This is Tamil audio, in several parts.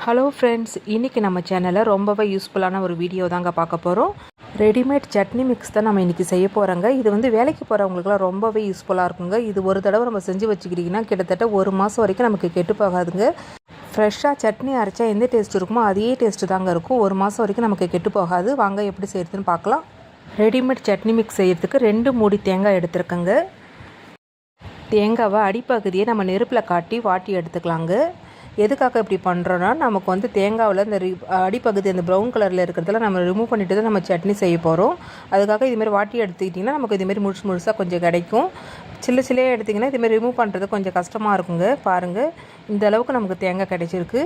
ஹலோ ஃப்ரெண்ட்ஸ், இன்றைக்கி நம்ம சேனலில் ரொம்பவே யூஸ்ஃபுல்லான ஒரு வீடியோ தாங்க பார்க்க போகிறோம். ரெடிமேட் சட்னி மிக்ஸ் தான் நம்ம இன்றைக்கி செய்ய போகிறோங்க. இது வேலைக்கு போகிறவங்களுக்குலாம் ரொம்பவே யூஸ்ஃபுல்லாக இருக்குங்க. இது ஒரு தடவை நம்ம செஞ்சு வச்சுக்கிட்டிங்கன்னா கிட்டத்தட்ட ஒரு மாதம் வரைக்கும் நமக்கு கெட்டு போகாதுங்க. ஃப்ரெஷ்ஷாக சட்னி அரைச்சா எந்த டேஸ்ட் இருக்குமோ அதே டேஸ்ட்டு தாங்க இருக்கும். ஒரு மாதம் வரைக்கும் நமக்கு கெட்டு போகாது. வாங்க எப்படி செய்கிறதுன்னு பார்க்கலாம். ரெடிமேட் சட்னி மிக்ஸ் செய்கிறதுக்கு 2 மூடி தேங்காய் எடுத்துருக்கேங்க. தேங்காவை அடிப்பகுதியை நம்ம நெருப்பில் காட்டி வாட்டி எடுத்துக்கலாங்க. எதுக்காக இப்படி பண்ணுறோன்னா, நமக்கு தேங்காவில் இந்த அடிப்பகுதி அந்த ப்ரௌன் கலரில் இருக்கிறதுல நம்ம ரிமூவ் பண்ணிவிட்டு தான் நம்ம சட்னி செய்ய போகிறோம். அதுக்காக இதுமாரி வாட்டி எடுத்துக்கிட்டிங்கன்னா நமக்கு இதுமாரி முழுசாக கொஞ்சம் கிடைக்கும். சில்லையாக எடுத்திங்கன்னா இதுமாரி ரிமூவ் பண்ணுறது கொஞ்சம் கஷ்டமாக இருக்குங்க. பாருங்கள், இந்த அளவுக்கு நமக்கு தேங்காய் கிடைச்சிருக்கு.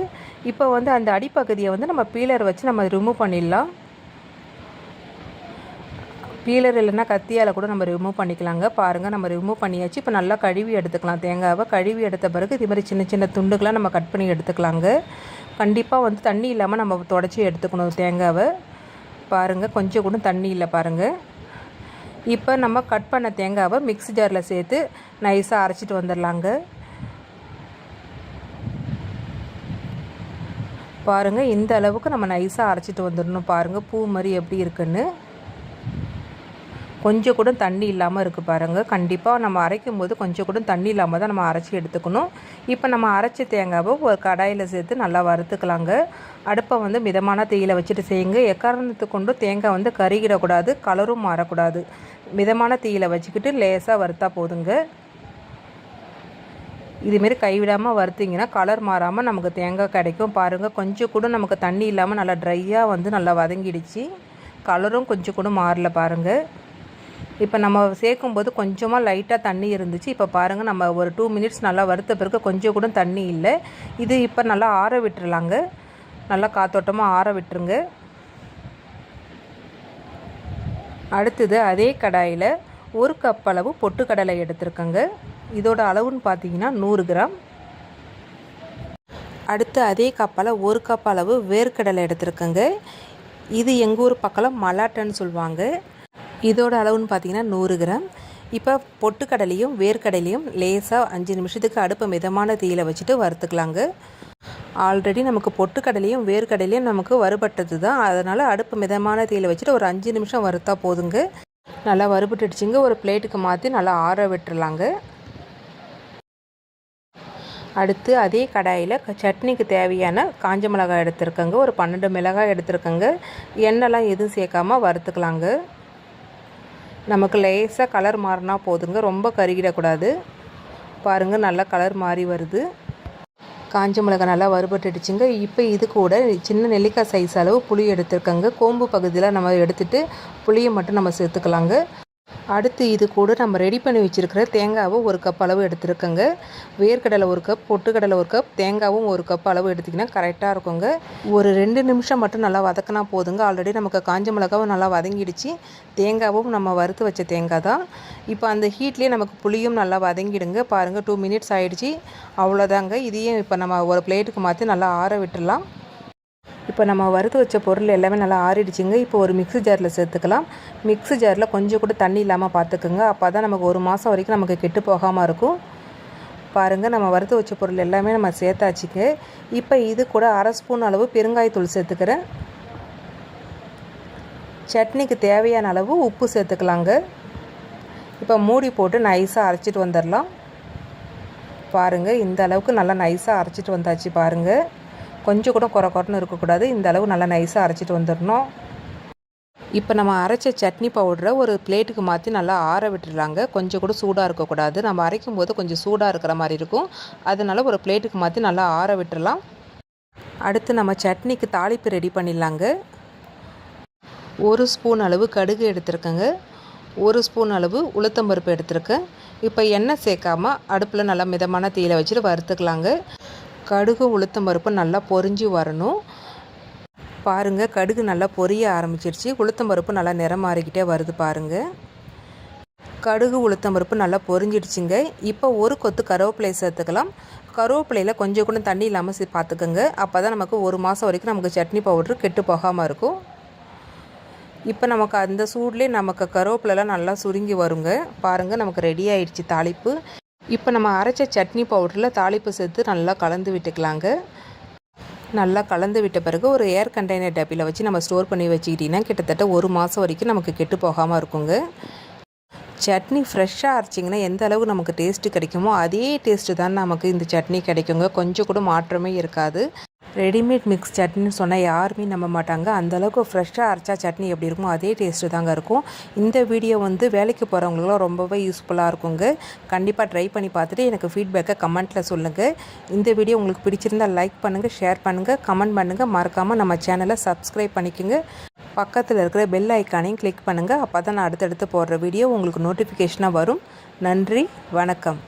இப்போ அந்த அடிப்பகுதியை நம்ம பீலர் வச்சு நம்ம ரிமூவ் பண்ணிடலாம். பீலர் இல்லைன்னா கத்தியால் கூட நம்ம ரிமூவ் பண்ணிக்கலாங்க. பாருங்கள், நம்ம ரிமூவ் பண்ணியாச்சு. இப்போ நல்லா கழுவி எடுத்துக்கலாம். தேங்காவை கழுவி எடுத்த பிறகு இது மாதிரி சின்ன சின்ன துண்டுகளாக நம்ம கட் பண்ணி எடுத்துக்கலாங்க. கண்டிப்பாக தண்ணி இல்லாமல் நம்ம தொடச்சி எடுத்துக்கணும் தேங்காவை. பாருங்கள், கொஞ்சம் கூட தண்ணி இல்லை பாருங்கள். இப்போ நம்ம கட் பண்ண தேங்காவை மிக்ஸி ஜாரில் சேர்த்து நைஸாக அரைச்சிட்டு வந்துடலாங்க. பாருங்கள், இந்த அளவுக்கு நம்ம நைஸாக அரைச்சிட்டு வந்துடணும். பாருங்கள், பூ மாதிரி எப்படி இருக்குன்னு. கொஞ்சம் கூட தண்ணி இல்லாமல் இருக்குது பாருங்கள். கண்டிப்பாக நம்ம அரைக்கும் போது கொஞ்சம் கூட தண்ணி இல்லாமல் தான் நம்ம அரைச்சி எடுத்துக்கணும். இப்போ நம்ம அரைச்ச தேங்காவை ஒரு கடாயில் சேர்த்து நல்லா வறுத்துக்கலாங்க. அடுப்பை மிதமான தீயில் வச்சுட்டு செய்யுங்க. எக்காரணத்துக்கு கொண்டு தேங்காய் கருகிடக்கூடாது, கலரும் மாறக்கூடாது. மிதமான தீயில் வச்சுக்கிட்டு லேசாக வறுத்தா போதுங்க. இதுமாரி கைவிடாமல் வறுத்திங்கன்னா கலர் மாறாமல் நமக்கு தேங்காய் கிடைக்கும். பாருங்கள், கொஞ்சம் கூட நமக்கு தண்ணி இல்லாமல் நல்லா ட்ரையாக நல்லா வதங்கிடுச்சு. கலரும் கொஞ்சம் கூட மாறல பாருங்கள். இப்போ நம்ம சேர்க்கும்போது கொஞ்சமாக லைட்டாக தண்ணி இருந்துச்சு. இப்போ பாருங்கள், நம்ம ஒரு 2 மினிட்ஸ் நல்லா வறுத்த பிறகு கொஞ்சம் கூட தண்ணி இல்லை. இது இப்போ நல்லா ஆற விட்டுறலாங்க. நல்லா காத்தோட்டமாக ஆற விட்டுருங்க. அடுத்தது அதே கடாயில் 1 கப் அளவு பொட்டுக்கடலை எடுத்துருக்கேங்க. இதோட அளவுன்னு பார்த்தீங்கன்னா 100 கிராம். அடுத்து அதே கப்பால் 1 கப் அளவு வேர்க்கடலை எடுத்துருக்கேங்க. இது எங்கள் ஊர் பக்கம் மலாட்டன்னு சொல்லுவாங்க. இதோட அளவுன்னு பார்த்தீங்கன்னா 100 கிராம். இப்போ பொட்டுக்கடலையும் வேர்க்கடலையும் லேசாக 5 நிமிஷத்துக்கு அடுப்பை மிதமான தீயில் வச்சுட்டு வறுத்துக்கலாங்க. ஆல்ரெடி நமக்கு பொட்டுக்கடலையும் வேர்க்கடலையும் நமக்கு வறுபட்டது தான். அதனால் அடுப்பு மிதமான தீயில் வச்சுட்டு ஒரு 5 நிமிஷம் வறுத்தா போதுங்க. நல்லா வறுபட்டுடுச்சிங்க. ஒரு பிளேட்டுக்கு மாற்றி நல்லா ஆற விட்டுறலாங்க. அடுத்து அதே கடாயில் சட்னிக்கு தேவையான காஞ்ச மிளகாய் எடுத்துருக்கேங்க. ஒரு 12 மிளகாய் எடுத்துருக்கேங்க. எண்ணெய்லாம் எதுவும் சேர்க்காமல் வறுத்துக்கலாங்க. நமக்கு லேசாக கலர் மாறினா போதுங்க, ரொம்ப கருகிடக்கூடாது. பாருங்கள், நல்லா கலர் மாறி வருது. காஞ்ச மிளகாய் நல்லா வறுபட்டுடுச்சுங்க. இப்போ இது கூட சின்ன நெல்லிக்காய் சைஸ் அளவு புளி எடுத்துருக்கேங்க. கோம்பு பகுதியில் நம்ம எடுத்துகிட்டு புளியை மட்டும் நம்ம சேர்த்துக்கலாங்க. அடுத்து இது கூட நம்ம ரெடி பண்ணி வச்சுருக்கிற தேங்காவை 1 கப் அளவு எடுத்துருக்கேங்க. வேர்க்கடலை 1 கப், பொட்டுக்கடலை 1 கப், தேங்காவும் 1 கப் அளவு எடுத்திங்கன்னா கரெக்டாக இருக்குங்க. ஒரு 2 நிமிஷம் மட்டும் நல்லா வதக்கினா போதுங்க. ஆல்ரெடி நமக்கு காஞ்ச மிளகாவும் நல்லா வதங்கிடுச்சு. தேங்காவும் நம்ம வறுத்து வச்ச தேங்காய் தான். இப்போ அந்த ஹீட்லேயே நமக்கு புளியும் நல்லா வதங்கிடுங்க. பாருங்கள், 2 மினிட்ஸ் ஆகிடுச்சி. அவ்வளோதாங்க. இதையும் இப்போ நம்ம ஒரு பிளேட்டுக்கு மாற்றி நல்லா ஆற விட்டுடலாம். இப்போ நம்ம வறுத்து வச்ச பொருள் எல்லாமே நல்லா ஆறிடுச்சுங்க. இப்போ ஒரு மிக்ஸி ஜாரில் சேர்த்துக்கலாம். மிக்ஸி ஜாரில் கொஞ்சம் கூட தண்ணி இல்லாமல் பார்த்துக்குங்க. அப்போ தான் நமக்கு ஒரு மாதம் வரைக்கும் நமக்கு கெட்டு போகாமல் இருக்கும். பாருங்கள், நம்ம வறுத்து வச்ச பொருள் எல்லாமே நம்ம சேர்த்தாச்சுங்க. இப்போ இது கூட 1/2 ஸ்பூன் அளவு பெருங்காயத்தூள் சேர்த்துக்கிறேன். சட்னிக்கு தேவையான அளவு உப்பு சேர்த்துக்கலாங்க. இப்போ மூடி போட்டு நைஸாக அரைச்சிட்டு வந்துடலாம். பாருங்கள், இந்த அளவுக்கு நல்லா நைஸாக அரைச்சிட்டு வந்தாச்சு. பாருங்கள், கொஞ்சம் கூட குறன்னு இருக்கக்கூடாது. இந்த அளவு நல்லா நைஸாக அரைச்சிட்டு வந்துடணும். இப்போ நம்ம அரைச்ச சட்னி பவுடரை ஒரு பிளேட்டுக்கு மாற்றி நல்லா ஆற விட்டுடலாங்க. கொஞ்சம் கூட சூடாக இருக்கக்கூடாது. நம்ம அரைக்கும் போது கொஞ்சம் சூடாக இருக்கிற மாதிரி இருக்கும். அதனால் ஒரு பிளேட்டுக்கு மாற்றி நல்லா ஆற விட்டுடலாம். அடுத்து நம்ம சட்னிக்கு தாளிப்பு ரெடி பண்ணிடலாங்க. 1 ஸ்பூன் அளவு கடுகு எடுத்துருக்கேங்க. 1 ஸ்பூன் அளவு உளுத்தம்பருப்பு எடுத்துருக்கேன். இப்போ எண்ணெய் சேர்க்காமல் அடுப்பில் நல்லா மிதமான தீயில் வச்சுட்டு வறுத்துக்கலாங்க. கடுகு உளுத்தம்பருப்பு நல்லா பொரிஞ்சு வரணும். பாருங்கள், கடுகு நல்லா பொரிய ஆரம்பிச்சிருச்சு. உளுத்தம்பருப்பு நல்லா நிறம் மாறிக்கிட்டே வருது பாருங்கள். கடுகு உளுத்தம்பருப்பு நல்லா பொரிஞ்சிடுச்சுங்க. இப்போ ஒரு கொத்து கருவேப்பிலை சேர்த்துக்கலாம். கருவேப்பிலையில் கொஞ்சம் கூட தண்ணி இல்லாமல் பார்த்துக்கோங்க. அப்போ தான் நமக்கு ஒரு மாதம் வரைக்கும் நமக்கு சட்னி பவுட்ரு கெட்டு போகாமல் இருக்கும். இப்போ நமக்கு அந்த சூட்லேயே நமக்கு கருவேப்பிலெலாம் நல்லா சுருங்கி வருங்க. பாருங்கள், நமக்கு ரெடி ஆகிடுச்சு தாளிப்பு. இப்போ நம்ம அரைச்ச சட்னி பவுடரில் தாளிப்பு சேர்த்து நல்லா கலந்து விட்டுக்கலாங்க. நல்லா கலந்து விட்ட பிறகு ஒரு ஏர் கண்டெய்னர் டப்பியில் வச்சு நம்ம ஸ்டோர் பண்ணி வச்சுக்கிட்டிங்கன்னா கிட்டத்தட்ட 1 மாதம் வரைக்கும் நமக்கு கெட்டு போகாமல் இருக்குங்க. சட்னி ஃப்ரெஷ்ஷாக அரைச்சிங்கன்னா எந்த அளவு நமக்கு டேஸ்ட்டு கிடைக்குமோ அதே டேஸ்ட்டு தான் நமக்கு இந்த சட்னி கிடைக்குங்க. கொஞ்சம் கூட மாற்றமே இருக்காது. ரெடிமேட் மிக்ஸ் சட்னின்னு சொன்னால் யாருமே நம்ப மாட்டாங்க. அந்தளவுக்கு ஃப்ரெஷ்ஷாக அரைச்சா சட்னி எப்படி இருக்குமோ அதே டேஸ்ட்டு தாங்க இருக்கும். இந்த வீடியோ வேலைக்கு போகிறவங்களுக்குலாம் ரொம்பவே யூஸ்ஃபுல்லாக இருக்குங்க. கண்டிப்பாக ட்ரை பண்ணி பார்த்துட்டு எனக்கு ஃபீட்பேக்கை கமெண்ட்டில் சொல்லுங்கள். இந்த வீடியோ உங்களுக்கு பிடிச்சிருந்தால் லைக் பண்ணுங்கள், ஷேர் பண்ணுங்கள், கமெண்ட் பண்ணுங்கள். மறக்காமல் நம்ம சேனலை சப்ஸ்கிரைப் பண்ணிக்கோங்க. பக்கத்தில் இருக்கிற பெல் ஐக்கானையும் கிளிக் பண்ணுங்கள். அப்போ தான் நான் அடுத்தடுத்து போடுற வீடியோ உங்களுக்கு நோட்டிஃபிகேஷனாக வரும். நன்றி, வணக்கம்.